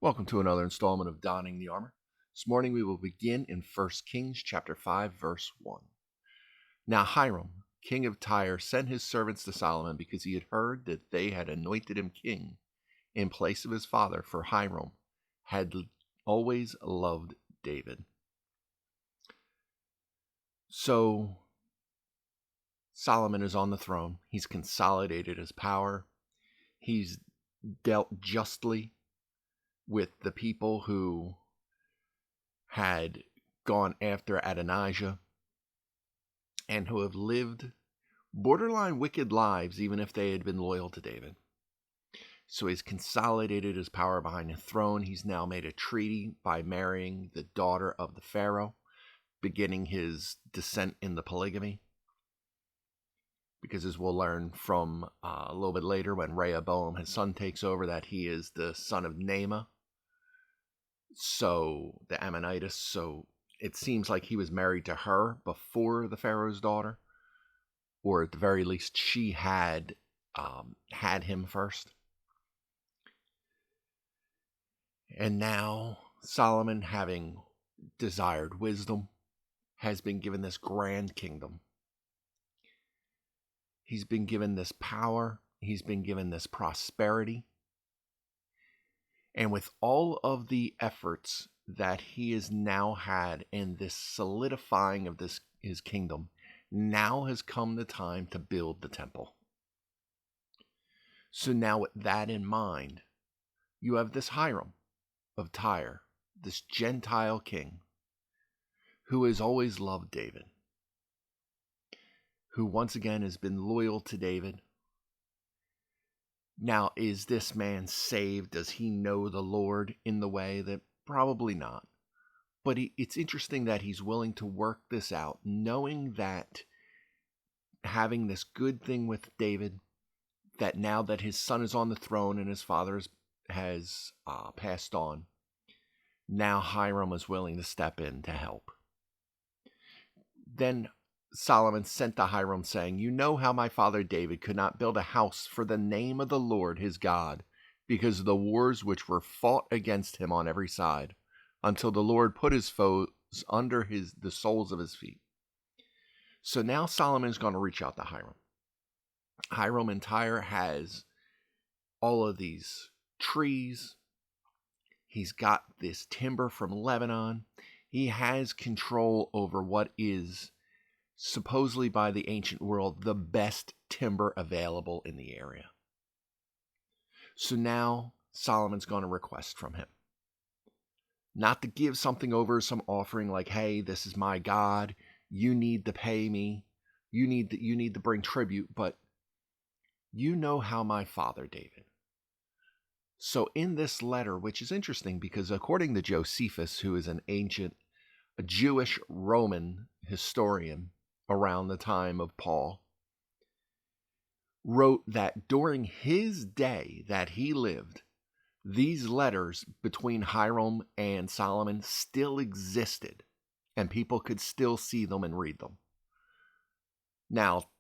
Welcome to another installment of Donning the Armor. This morning we will begin in 1 Kings chapter 5, verse 1. Now Hiram, king of Tyre, sent his servants to Solomon because he had heard that they had anointed him king in place of his father, for Hiram had always loved David. So Solomon is on the throne. He's consolidated his power. He's dealt justly with the people who had gone after Adonijah and who have lived borderline wicked lives even if they had been loyal to David. So he's consolidated his power behind the throne. He's now made a treaty by marrying the daughter of the Pharaoh, beginning his descent in the polygamy. Because as we'll learn from a little bit later when Rehoboam, his son, takes over, that he is the son of Naamah, so the Ammonitess. So it seems like he was married to her before the Pharaoh's daughter, or at the very least she had him first. And now Solomon, having desired wisdom, has been given this grand kingdom. He's been given this power. He's been given this prosperity. And with all of the efforts that he has now had in this solidifying of his kingdom, now has come the time to build the temple. So now with that in mind, you have this Hiram of Tyre, this Gentile king, who has always loved David, who once again has been loyal to David. Now, is this man saved? Does he know the Lord in the way that? Probably not. But it's interesting that he's willing to work this out, knowing that having this good thing with David, that now that his son is on the throne and his father has passed on, now Hiram is willing to step in to help. Then Solomon sent to Hiram, saying, "You know how my father David could not build a house for the name of the Lord his God, because of the wars which were fought against him on every side, until the Lord put his foes under the soles of his feet." So now Solomon is going to reach out to Hiram. Hiram in Tyre has all of these trees. He's got this timber from Lebanon. He has control over what is supposedly by the ancient world the best timber available in the area. So now Solomon's going to request from him not to give something over, some offering like, "Hey, this is my God, you need to pay me, you need to bring tribute," but you know how my father David. So in this letter, which is interesting because according to Josephus, who is a Jewish Roman historian around the time of Paul, wrote that during his day that he lived, these letters between Hiram and Solomon still existed, and people could still see them and read them. Now,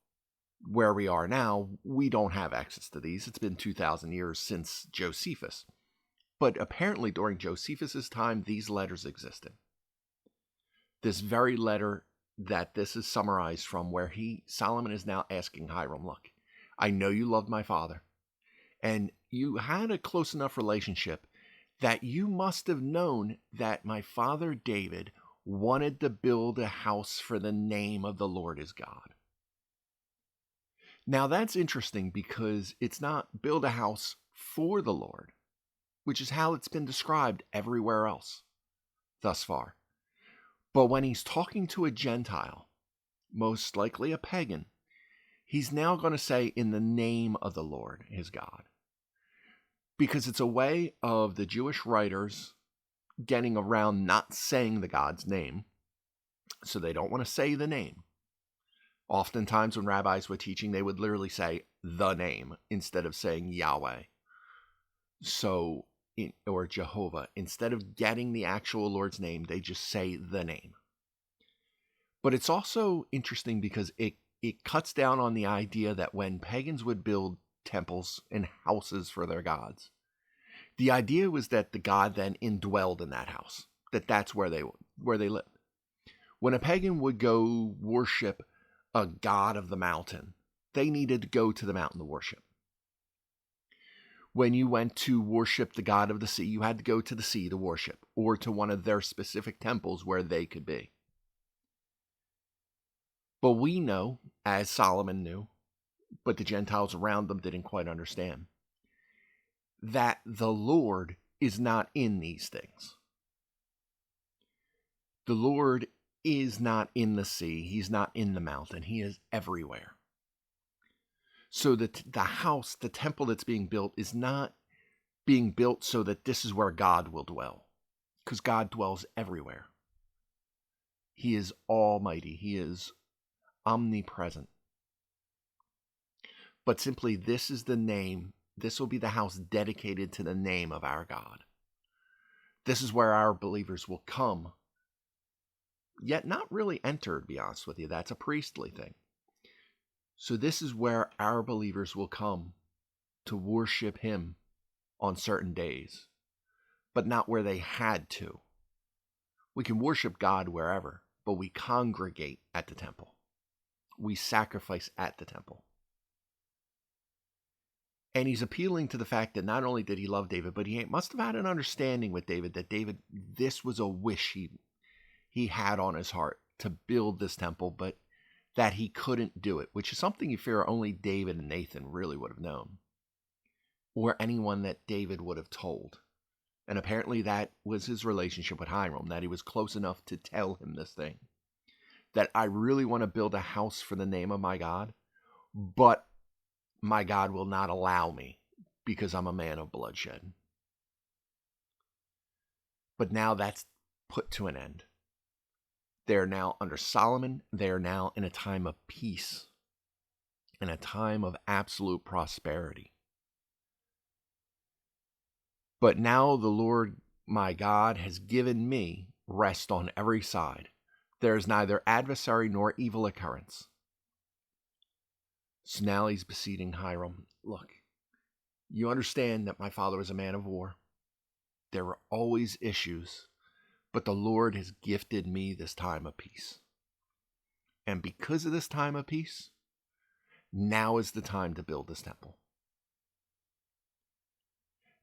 where we are now, we don't have access to these. It's been 2,000 years since Josephus. But apparently during Josephus's time, these letters existed. This very letter that this is summarized from, where Solomon is now asking Hiram, "Look, I know you loved my father, and you had a close enough relationship that you must have known that my father David wanted to build a house for the name of the Lord his God." Now that's interesting because it's not build a house for the Lord, which is how it's been described everywhere else thus far. But when he's talking to a Gentile, most likely a pagan, he's now going to say, "in the name of the Lord, his God." Because it's a way of the Jewish writers getting around not saying the God's name. So they don't want to say the name. Oftentimes when rabbis were teaching, they would literally say the name instead of saying Yahweh. Or Jehovah. Instead of getting the actual Lord's name, they just say the name. But it's also interesting because it cuts down on the idea that when pagans would build temples and houses for their gods, The idea was that the god then indwelled in that house, that's where they lived. When a pagan would go worship a god of the mountain, they needed to go to the mountain to worship. When you went to worship the god of the sea, you had to go to the sea to worship, or to one of their specific temples where they could be. But we know, as Solomon knew, but the Gentiles around them didn't quite understand, that the Lord is not in these things. The Lord is not in the sea. He's not in the mountain. He is everywhere. So that the house, the temple that's being built, is not being built so that this is where God will dwell, because God dwells everywhere. He is almighty. He is omnipresent. But simply, this is the name. This will be the house dedicated to the name of our God. This is where our believers will come, yet not really enter, to be honest with you. That's a priestly thing. So this is where our believers will come to worship him on certain days, but not where they had to. We can worship God wherever, but we congregate at the temple. We sacrifice at the temple. And he's appealing to the fact that not only did he love David, but he must have had an understanding with David that this was a wish he had on his heart to build this temple, but that he couldn't do it, which is something you fear only David and Nathan really would have known, or anyone that David would have told. And apparently that was his relationship with Hiram, that he was close enough to tell him this thing, that I really want to build a house for the name of my God, but my God will not allow me because I'm a man of bloodshed. But now that's put to an end. They're now under Solomon. They're now in a time of peace, in a time of absolute prosperity. But now the Lord my God has given me rest on every side. There is neither adversary nor evil occurrence. So now he's beseeching Hiram, look, you understand that my father was a man of war. There were always issues, but the Lord has gifted me this time of peace. And because of this time of peace, now is the time to build this temple.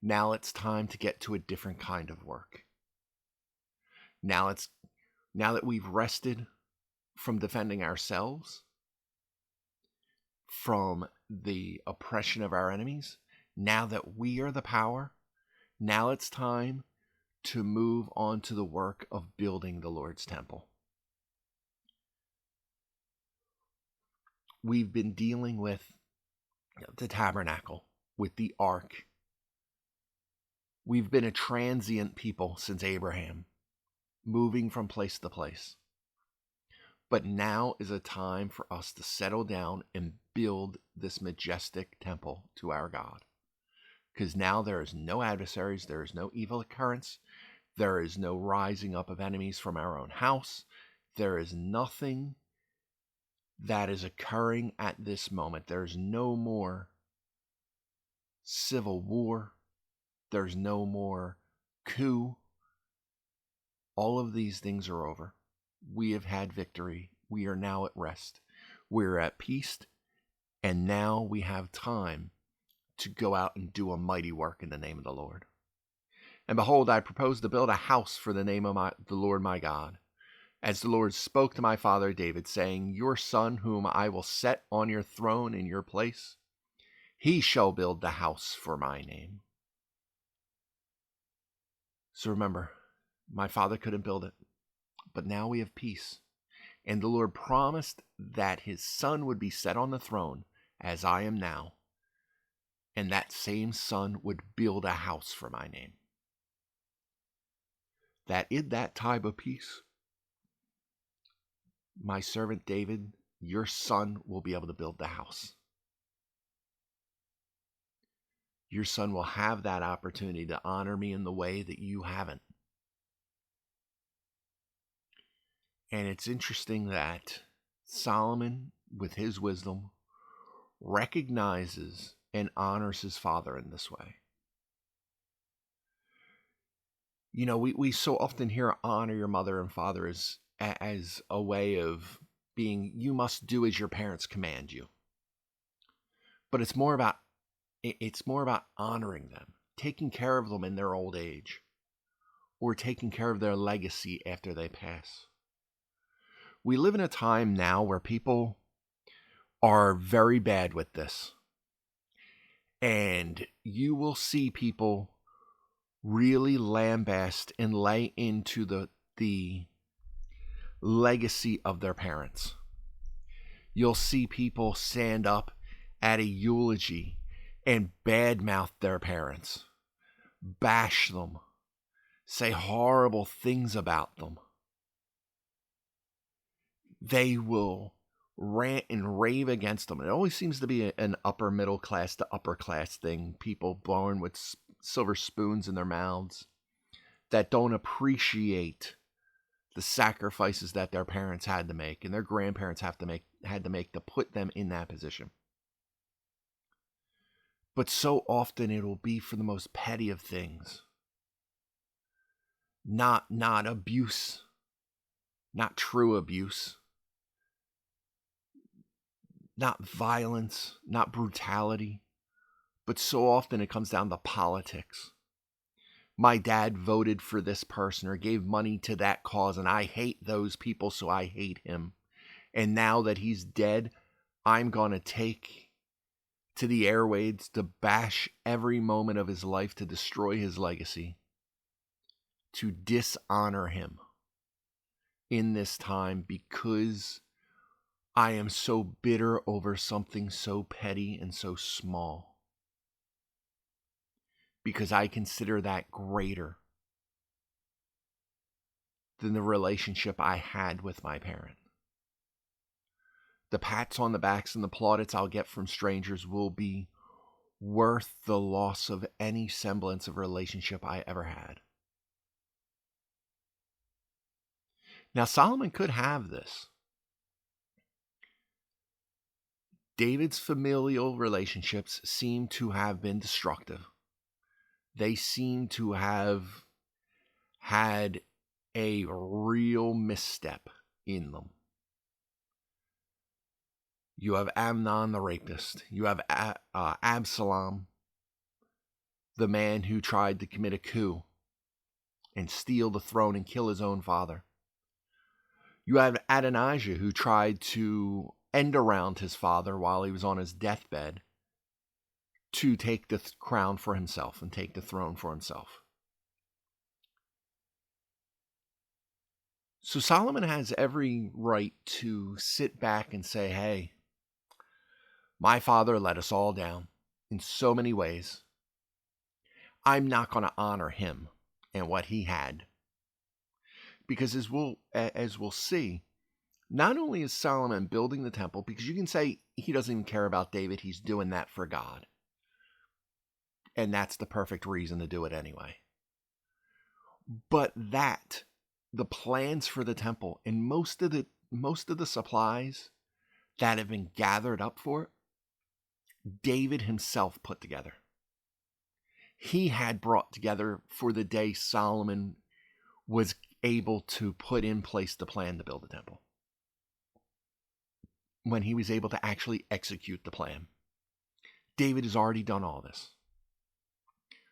Now it's time to get to a different kind of work. Now that we've rested from defending ourselves from the oppression of our enemies, now that we are the power, now it's time to move on to the work of building the Lord's temple. We've been dealing with the tabernacle, with the ark. We've been a transient people since Abraham, moving from place to place. But now is a time for us to settle down and build this majestic temple to our God. Because now there is no adversaries, there is no evil occurrence, there is no rising up of enemies from our own house, there is nothing that is occurring at this moment. There's no more civil war, there's no more coup. All of these things are over. We have had victory. We are now at rest. We're at peace. And now we have time to go out and do a mighty work in the name of the Lord. And behold, I propose to build a house for the name of the Lord my God. As the Lord spoke to my father David, saying, your son whom I will set on your throne in your place, he shall build the house for my name. So remember, my father couldn't build it, but now we have peace. And the Lord promised that his son would be set on the throne as I am now, and that same son would build a house for my name. That in that time of peace, my servant David, your son will be able to build the house. Your son will have that opportunity to honor me in the way that you haven't. And it's interesting that Solomon, with his wisdom, recognizes and honors his father in this way. We so often hear honor your mother and father as a way of being, you must do as your parents command you. But it's more about honoring them, taking care of them in their old age, or taking care of their legacy after they pass. We live in a time now where people are very bad with this. And you will see people really lambast and lay into the legacy of their parents. You'll see people stand up at a eulogy and badmouth their parents, bash them, say horrible things about them. They will rant and rave against them. It always seems to be an upper middle class to upper class thing. People born with silver spoons in their mouths that don't appreciate the sacrifices that their parents had to make and their grandparents had to make to put them in that position. But so often it'll be for the most petty of things. Not abuse, not true abuse, not violence, not brutality, but so often it comes down to politics. My dad voted for this person or gave money to that cause, and I hate those people, so I hate him. And now that he's dead, I'm going to take to the airwaves to bash every moment of his life, to destroy his legacy, to dishonor him in this time because I am so bitter over something so petty and so small. Because I consider that greater than the relationship I had with my parent. The pats on the backs and the plaudits I'll get from strangers will be worth the loss of any semblance of relationship I ever had. Now, Solomon could have this. David's familial relationships seem to have been destructive. They seem to have had a real misstep in them. You have Amnon the rapist. You have Absalom, the man who tried to commit a coup and steal the throne and kill his own father. You have Adonijah, who tried to end around his father while he was on his deathbed to take the crown for himself and take the throne for himself. So Solomon has every right to sit back and say, hey, my father let us all down in so many ways. I'm not going to honor him and what he had. Because as we'll see, not only is Solomon building the temple, because you can say he doesn't even care about David, he's doing that for God. And that's the perfect reason to do it anyway. But the plans for the temple and most of the supplies that have been gathered up for it, David himself put together. He had brought together for the day Solomon was able to put in place the plan to build the temple. When he was able to actually execute the plan. David has already done all this.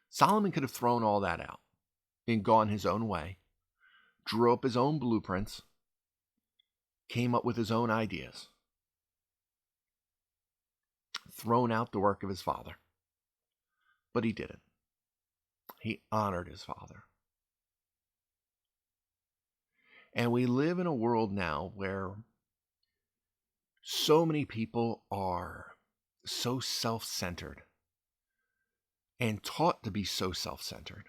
Solomon could have thrown all that out and gone his own way, drew up his own blueprints, came up with his own ideas, thrown out the work of his father. But he didn't. He honored his father. And we live in a world now where so many people are so self-centered and taught to be so self-centered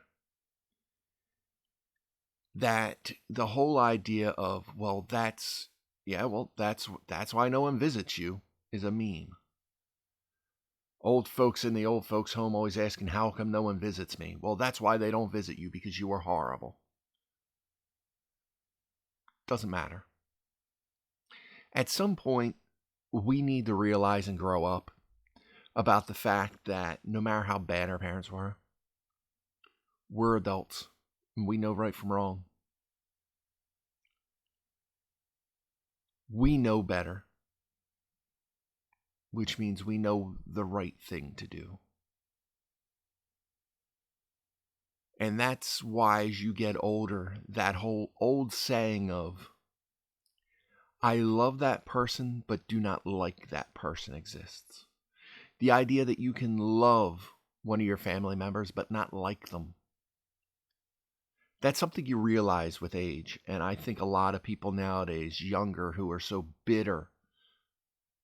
that the whole idea of, that's why no one visits you is a meme. Old folks in the old folks home always asking, how come no one visits me? Well, that's why they don't visit you, because you are horrible. Doesn't matter. At some point, we need to realize and grow up about the fact that no matter how bad our parents were, we're adults. We know right from wrong. We know better, which means we know the right thing to do. And that's why as you get older, that whole old saying of, I love that person, but do not like that person exists. The idea that you can love one of your family members, but not like them. That's something you realize with age. And I think a lot of people nowadays, younger, who are so bitter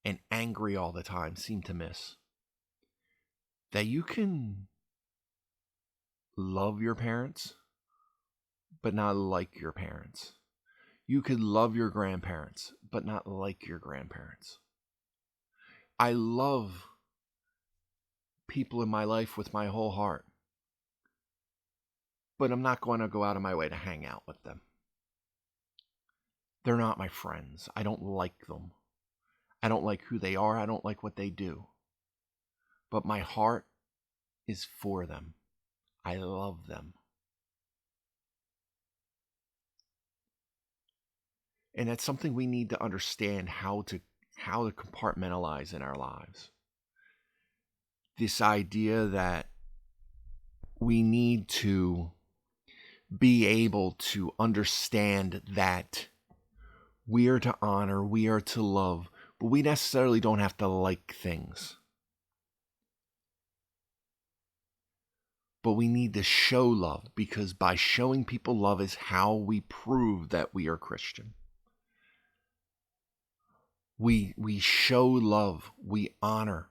and angry all the time, seem to miss that you can love your parents, but not like your parents. You could love your grandparents, but not like your grandparents. I love people in my life with my whole heart, but I'm not going to go out of my way to hang out with them. They're not my friends. I don't like them. I don't like who they are. I don't like what they do. But my heart is for them. I love them. And that's something we need to understand how to compartmentalize in our lives. This idea that we need to be able to understand that we are to honor, we are to love, but we necessarily don't have to like things. But we need to show love, because by showing people love is how we prove that we are Christian. We show love, we honor.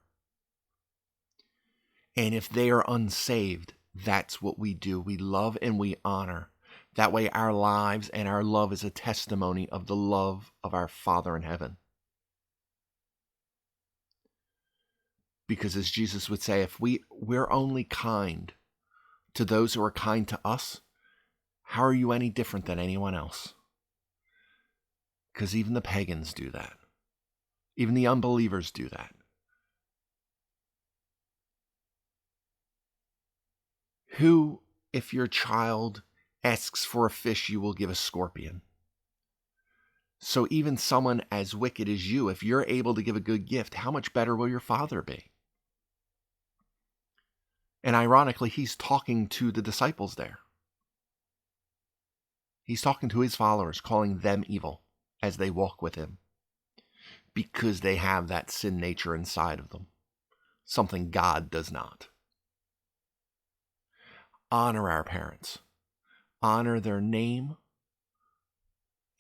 And if they are unsaved, that's what we do. We love and we honor. That way our lives and our love is a testimony of the love of our Father in heaven. Because as Jesus would say, if we're only kind to those who are kind to us, how are you any different than anyone else? Because even the pagans do that. Even the unbelievers do that. Who, if your child asks for a fish, you will give a scorpion? So even someone as wicked as you, if you're able to give a good gift, how much better will your Father be? And ironically, he's talking to the disciples there. He's talking to his followers, calling them evil as they walk with him, because they have that sin nature inside of them, something God does not. Honor our parents. Honor their name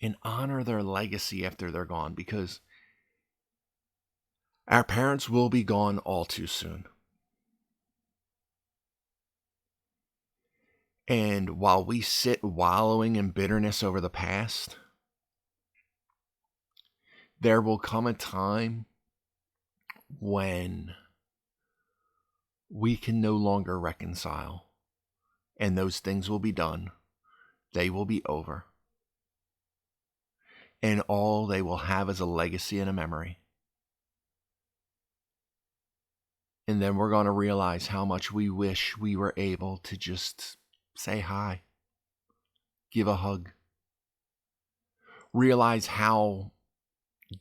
and honor their legacy after they're gone, because our parents will be gone all too soon. And while we sit wallowing in bitterness over the past, there will come a time when we can no longer reconcile, and those things will be done. They will be over. And all they will have is a legacy and a memory. And then we're going to realize how much we wish we were able to just say hi, give a hug, realize how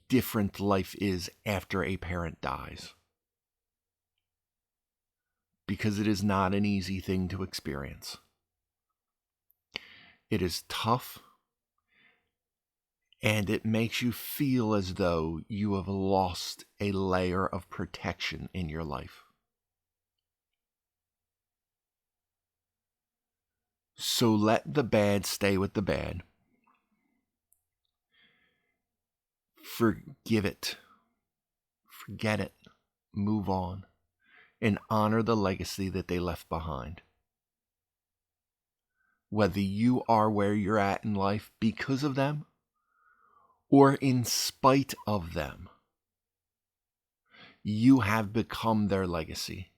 different life is after a parent dies. Because it is not an easy thing to experience. It is tough, and it makes you feel as though you have lost a layer of protection in your life. So let the bad stay with the bad. Forgive it. Forget it. Move on. And honor the legacy that they left behind. Whether you are where you're at in life because of them or in spite of them, you have become their legacy.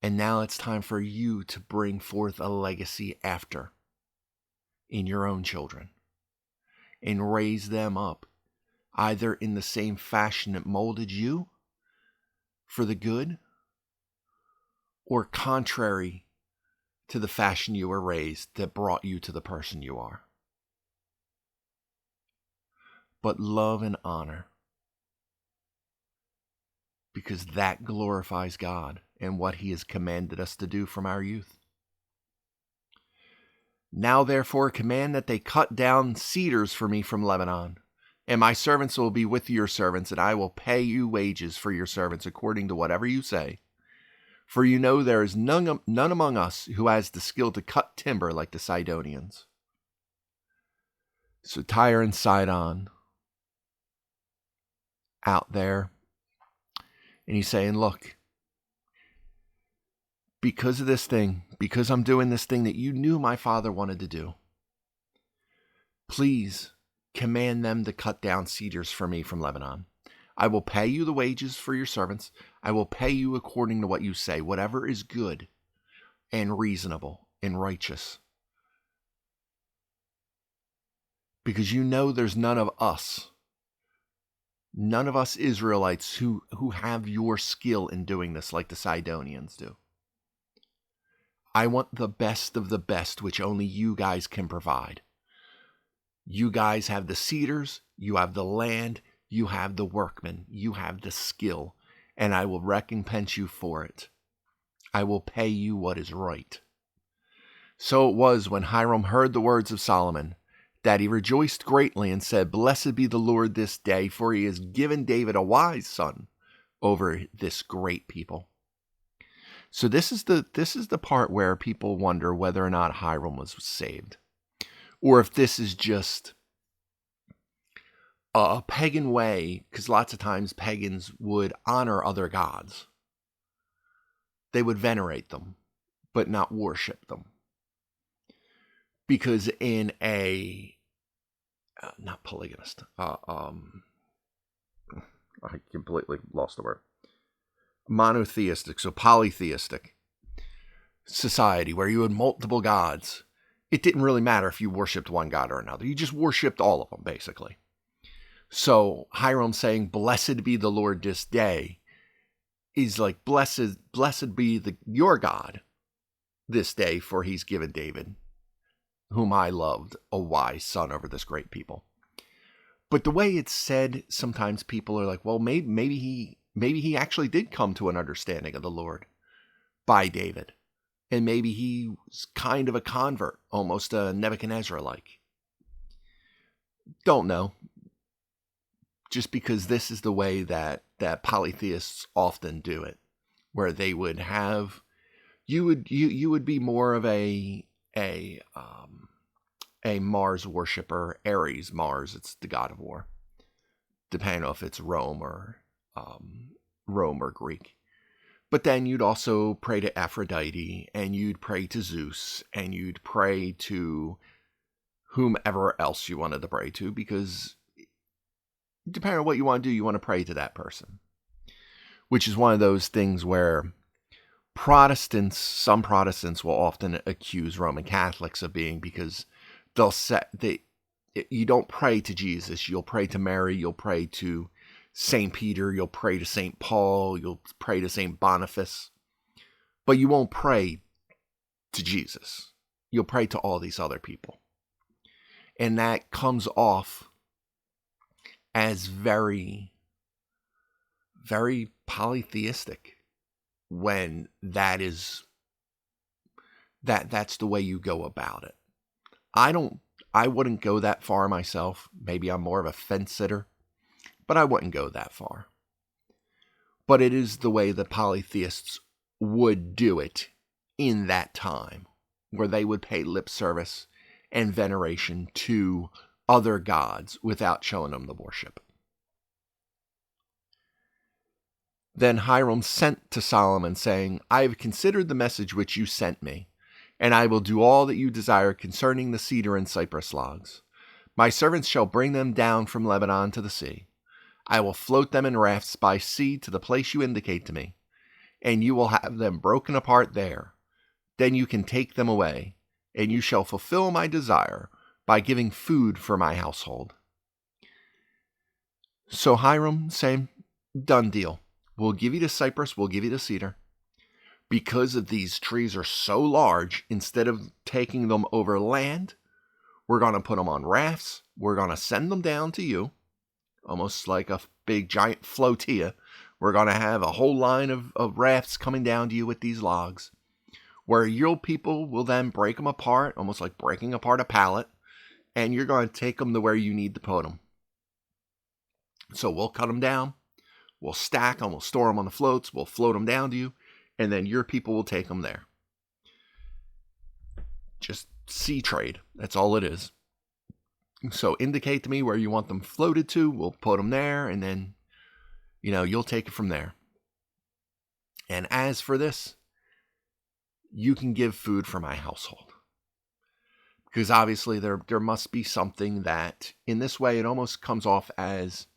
And now it's time for you to bring forth a legacy after in your own children and raise them up either in the same fashion that molded you for the good or contrary to the fashion you were raised that brought you to the person you are. But love and honor, because that glorifies God and what he has commanded us to do from our youth. Now therefore command that they cut down cedars for me from Lebanon, and my servants will be with your servants, and I will pay you wages for your servants according to whatever you say. For you know there is none among us who has the skill to cut timber like the Sidonians. So Tyre and Sidon out there, and he's saying, look, because of this thing, because I'm doing this thing that you knew my father wanted to do, please command them to cut down cedars for me from Lebanon. I will pay you the wages for your servants. I will pay you according to what you say, whatever is good and reasonable and righteous. Because you know there's none of us Israelites who have your skill in doing this like the Sidonians do. I want the best of the best, which only you guys can provide. You guys have the cedars, you have the land, you have the workmen, you have the skill, and I will recompense you for it. I will pay you what is right. So it was when Hiram heard the words of Solomon, that he rejoiced greatly and said, Blessed be the Lord this day, for he has given David a wise son over this great people. So this is the part where people wonder whether or not Hiram was saved, or if this is just a pagan way, because lots of times pagans would honor other gods. They would venerate them, but not worship them. Because in a not polygamist, I completely lost the word. Monotheistic, so polytheistic society where you had multiple gods, it didn't really matter if you worshipped one god or another. You just worshipped all of them, basically. So Hiram saying, Blessed be the Lord this day, is like, blessed be your God this day, for he's given David, whom I loved, a wise son over this great people. But the way it's said, sometimes people are like, well, maybe he actually did come to an understanding of the Lord by David. And maybe he was kind of a convert, almost a Nebuchadnezzar-like. Don't know. Just because this is the way that polytheists often do it, where they would have, you would be more of a Mars worshiper, Ares, Mars, it's the god of war, depending on if it's Rome or Greek. But then you'd also pray to Aphrodite, and you'd pray to Zeus, and you'd pray to whomever else you wanted to pray to, because depending on what you want to do, you want to pray to that person. Which is one of those things where some Protestants will often accuse Roman Catholics of being, because you don't pray to Jesus, you'll pray to Mary, you'll pray to St. Peter, you'll pray to St. Paul, you'll pray to St. Boniface, but you won't pray to Jesus. You'll pray to all these other people. And that comes off as very, very polytheistic when that's the way you go about it. I wouldn't go that far myself. Maybe I'm more of a fence sitter, but I wouldn't go that far. But it is the way the polytheists would do it in that time, where they would pay lip service and veneration to other gods without showing them the worship. Then Hiram sent to Solomon, saying, I have considered the message which you sent me, and I will do all that you desire concerning the cedar and cypress logs. My servants shall bring them down from Lebanon to the sea. I will float them in rafts by sea to the place you indicate to me, and you will have them broken apart there. Then you can take them away, and you shall fulfill my desire by giving food for my household. So Hiram said, done deal. We'll give you the cypress, we'll give you the cedar. Because of these trees are so large, instead of taking them over land, we're going to put them on rafts. We're going to send them down to you, almost like a big giant flotilla. We're going to have a whole line of rafts coming down to you with these logs, where your people will then break them apart, almost like breaking apart a pallet, and you're going to take them to where you need to put them. So we'll cut them down, we'll stack them, we'll store them on the floats, we'll float them down to you, and then your people will take them there. Just sea trade, that's all it is. So indicate to me where you want them floated to, we'll put them there, and then, you'll take it from there. And as for this, you can give food for my household. Because obviously there must be something that, in this way, it almost comes off as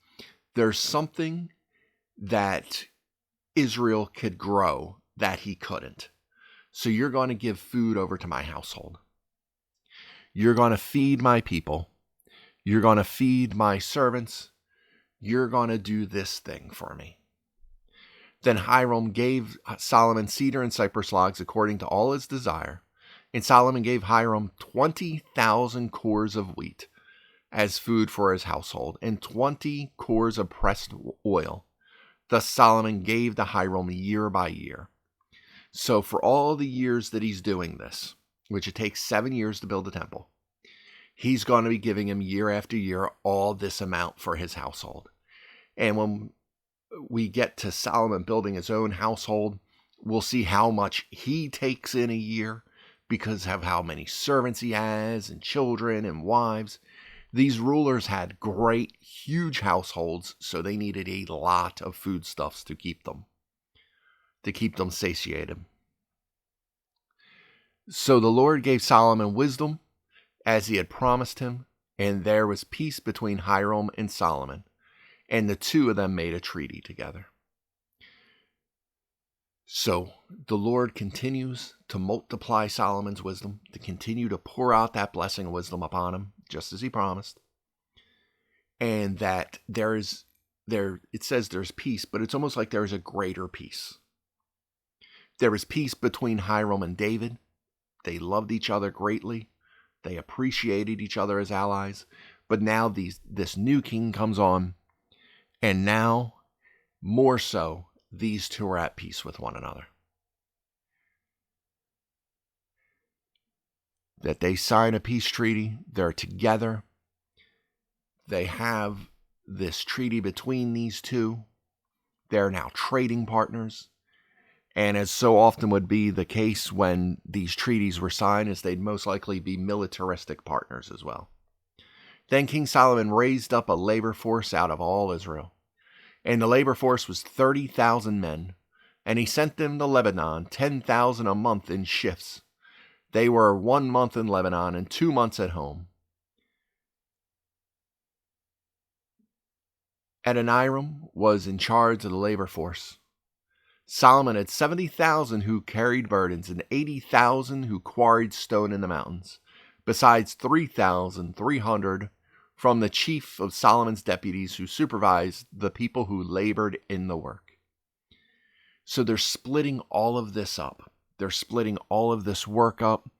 there's something that Israel could grow that he couldn't. So you're going to give food over to my household. You're going to feed my people. You're going to feed my servants. You're going to do this thing for me. Then Hiram gave Solomon cedar and cypress logs according to all his desire. And Solomon gave Hiram 20,000 cores of wheat as food for his household, and 20 cores of pressed oil. Thus Solomon gave to Hiram year by year. So for all the years that he's doing this, which it takes 7 years to build a temple, he's going to be giving him year after year all this amount for his household. And when we get to Solomon building his own household, we'll see how much he takes in a year because of how many servants he has and children and wives. These rulers had great, huge households, so they needed a lot of foodstuffs to keep them satiated. So the Lord gave Solomon wisdom, as he had promised him, and there was peace between Hiram and Solomon, and the two of them made a treaty together. So the Lord continues to multiply Solomon's wisdom, to continue to pour out that blessing of wisdom upon him, just as he promised. And that it says there's peace, but it's almost like there's a greater peace. There was peace between Hiram and David. They loved each other greatly. They appreciated each other as allies. But now this new king comes on, and now, more so, these two are at peace with one another. That they sign a peace treaty, they're together. They have this treaty between these two. They're now trading partners. And as so often would be the case when these treaties were signed, is they'd most likely be militaristic partners as well. Then King Solomon raised up a labor force out of all Israel. And the labor force was 30,000 men, and he sent them to Lebanon, 10,000 a month in shifts. They were 1 month in Lebanon and 2 months at home. Adoniram was in charge of the labor force. Solomon had 70,000 who carried burdens and 80,000 who quarried stone in the mountains, besides 3,300 from the chief of Solomon's deputies who supervised the people who labored in the work. So they're splitting all of this up. They're splitting all of this work up.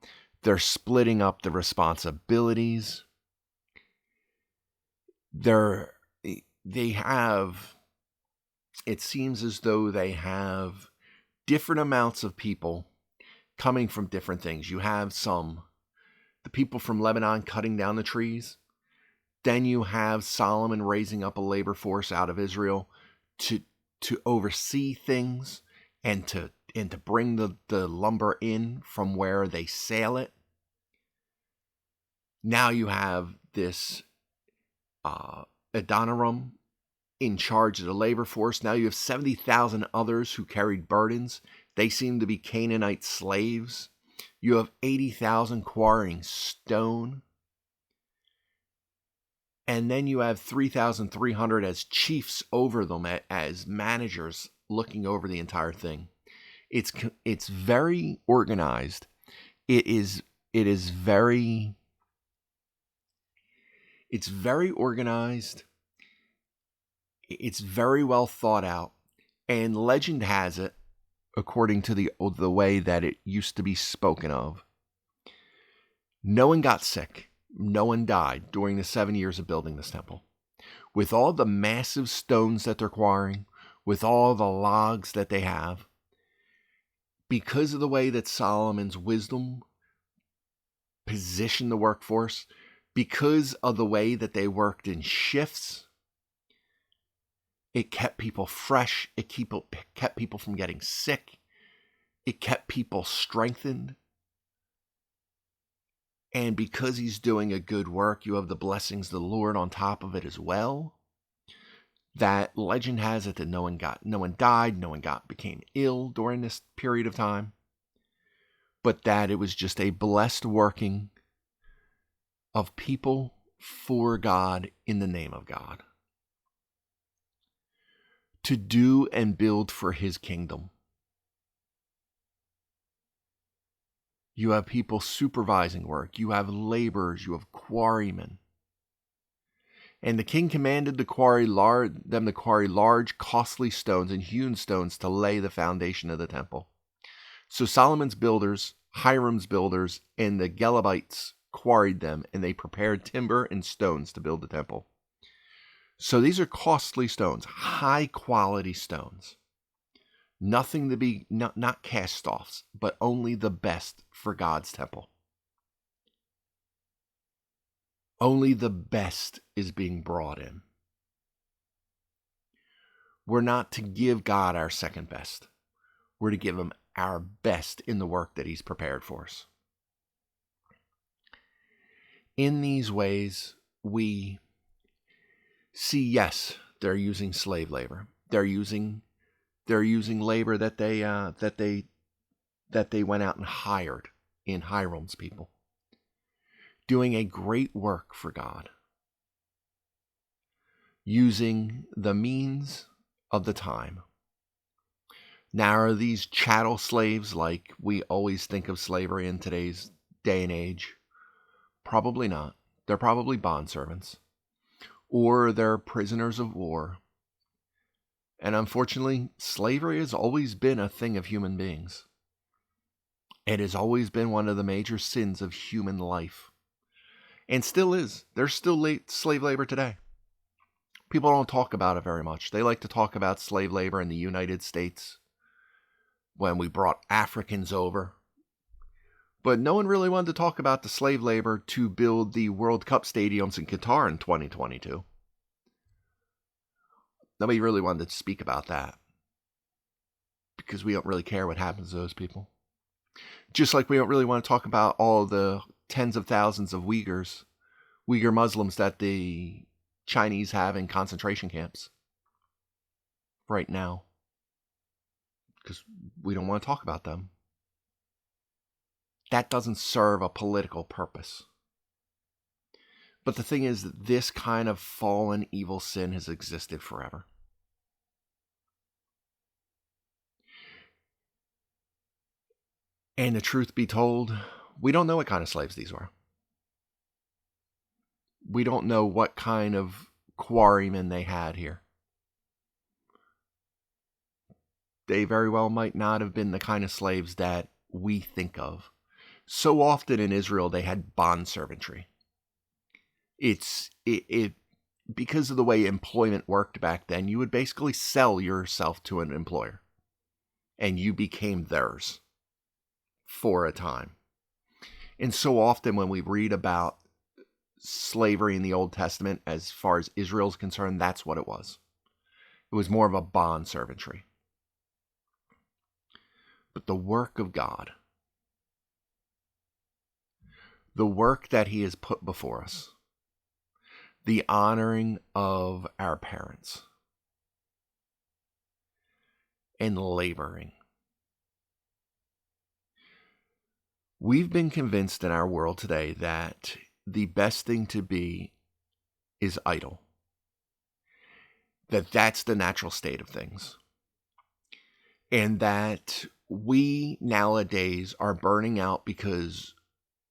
They're splitting up the responsibilities. It seems as though they have different amounts of people coming from different things. You have the people from Lebanon cutting down the trees. Then you have Solomon raising up a labor force out of Israel to oversee things and to bring the lumber in from where they sell it. Now you have this Adoniram in charge of the labor force. Now you have 70,000 others who carried burdens. They seem to be Canaanite slaves. You have 80,000 quarrying stone. And then you have 3,300 as chiefs over them, as managers looking over the entire thing. It's very organized. It's very organized. It's very well thought out. And legend has it according to the way that it used to be spoken of. No one got sick. No one died during the 7 years of building this temple. With all the massive stones that they're quarrying, with all the logs that they have, because of the way that Solomon's wisdom positioned the workforce, because of the way that they worked in shifts, it kept people fresh. It kept people from getting sick. It kept people strengthened. And because he's doing a good work, you have the blessings of the Lord on top of it as well. That legend has it that no one died, no one became ill during this period of time, but that it was just a blessed working of people for God in the name of God, to do and build for his kingdom. You have people supervising work, you have laborers, you have quarrymen. And the king commanded them to quarry large, costly stones and hewn stones to lay the foundation of the temple. So Solomon's builders, Hiram's builders, and the Gelebites quarried them, and they prepared timber and stones to build the temple. So these are costly stones, high-quality stones. Nothing to be, not cast-offs, but only the best for God's temple. Only the best is being brought in. We're not to give God our second best. We're to give him our best in the work that he's prepared for us. In these ways, we see, yes, they're using slave labor. They're using labor that they went out and hired in Hiram's people, doing a great work for God, using the means of the time. Now, are these chattel slaves like we always think of slavery in today's day and age? Probably not. They're probably bondservants, or they're prisoners of war. And unfortunately, slavery has always been a thing of human beings. It has always been one of the major sins of human life. And still is. There's still slave labor today. People don't talk about it very much. They like to talk about slave labor in the United States when we brought Africans over. But no one really wanted to talk about the slave labor to build the World Cup stadiums in Qatar in 2022. Nobody really wanted to speak about that, because we don't really care what happens to those people. Just like we don't really want to talk about all the tens of thousands of Uyghur Muslims that the Chinese have in concentration camps right now, because we don't want to talk about them. That doesn't serve a political purpose. But the thing is that this kind of fallen evil sin has existed forever. And the truth be told, we don't know what kind of slaves these were. We don't know what kind of quarrymen they had here. They very well might not have been the kind of slaves that we think of. So often in Israel, they had bondservantry. Because of the way employment worked back then, you would basically sell yourself to an employer, and you became theirs for a time. And so often when we read about slavery in the Old Testament, as far as Israel's concerned, that's what it was. It was more of a bondservantry. But the work of God, the work that he has put before us, the honoring of our parents, and laboring. We've been convinced in our world today that the best thing to be is idle. That's the natural state of things. And that we nowadays are burning out because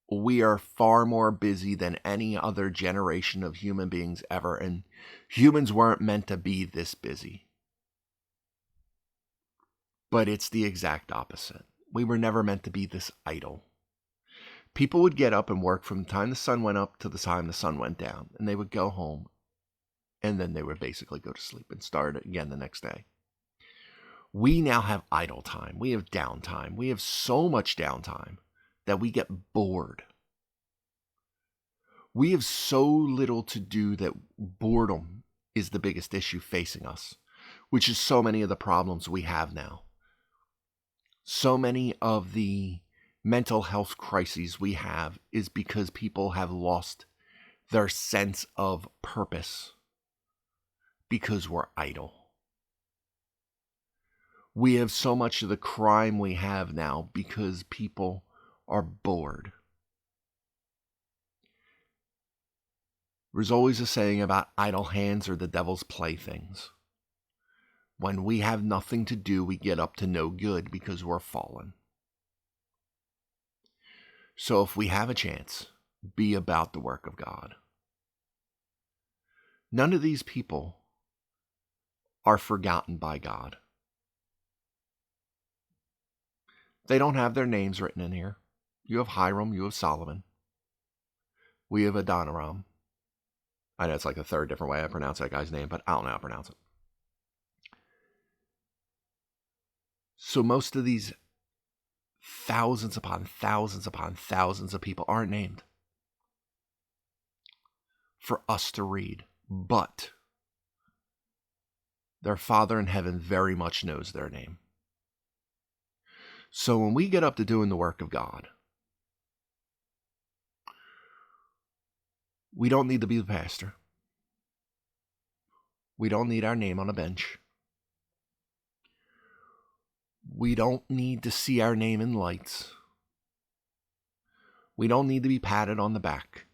we are far more busy than any other generation of human beings ever. And humans weren't meant to be this busy. But it's the exact opposite. We were never meant to be this idle. People would get up and work from the time the sun went up to the time the sun went down, and they would go home, and then they would basically go to sleep and start again the next day. We now have idle time. We have downtime. We have so much downtime that we get bored. We have so little to do that boredom is the biggest issue facing us, which is so many of the problems we have now. So many of the mental health crises we have is because people have lost their sense of purpose because we're idle. We have so much of the crime we have now because people are bored. There's always a saying about idle hands are the devil's playthings. When we have nothing to do, we get up to no good because we're fallen. So if we have a chance, be about the work of God. None of these people are forgotten by God. They don't have their names written in here. You have Hiram, you have Solomon. We have Adoniram. I know it's like the third different way I pronounce that guy's name, but I don't know how to pronounce it. So most of these thousands upon thousands upon thousands of people aren't named for us to read, but their Father in heaven very much knows their name. So when we get up to doing the work of God, we don't need to be the pastor. We don't need our name on a bench. We don't need to see our name in lights. We don't need to be patted on the back.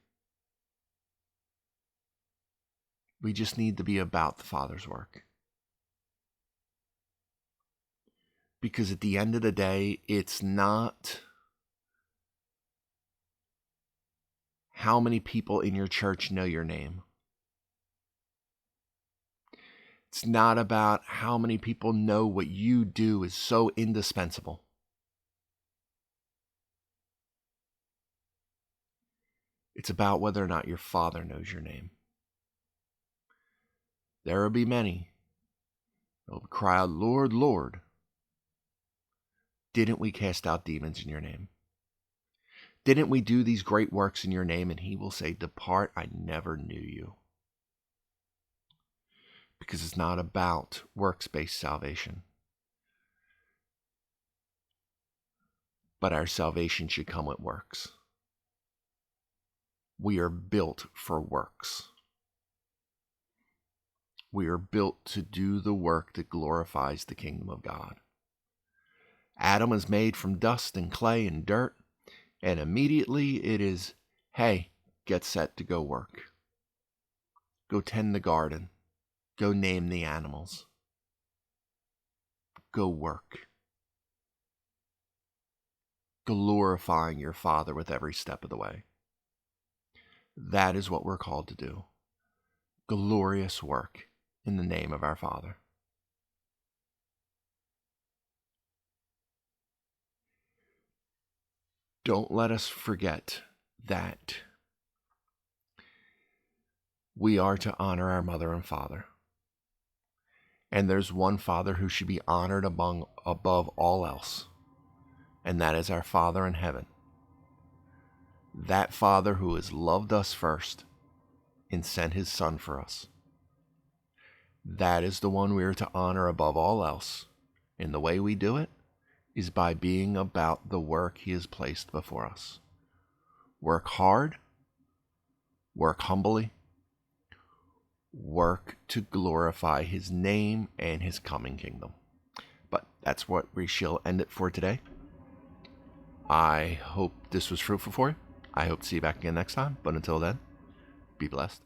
We just need to be about the Father's work. Because at the end of the day, it's not how many people in your church know your name. It's not about how many people know what you do is so indispensable. It's about whether or not your Father knows your name. There will be many that will cry out, Lord, Lord, didn't we cast out demons in your name? Didn't we do these great works in your name? And he will say, depart, I never knew you. Because it's not about works-based salvation. But our salvation should come with works. We are built for works. We are built to do the work that glorifies the kingdom of God. Adam is made from dust and clay and dirt, and immediately it is, hey, get set to go work. Go tend the garden. Go name the animals. Go work. Glorifying your Father with every step of the way. That is what we're called to do. Glorious work in the name of our Father. Don't let us forget that we are to honor our mother and father. And there's one Father who should be honored above all else, and that is our Father in heaven. That Father who has loved us first and sent his Son for us. That is the one we are to honor above all else. And the way we do it is by being about the work he has placed before us. Work hard, work humbly, work to glorify his name and his coming kingdom. But that's what we shall end it for today. I hope this was fruitful for you. I hope to see you back again next time. But until then, be blessed.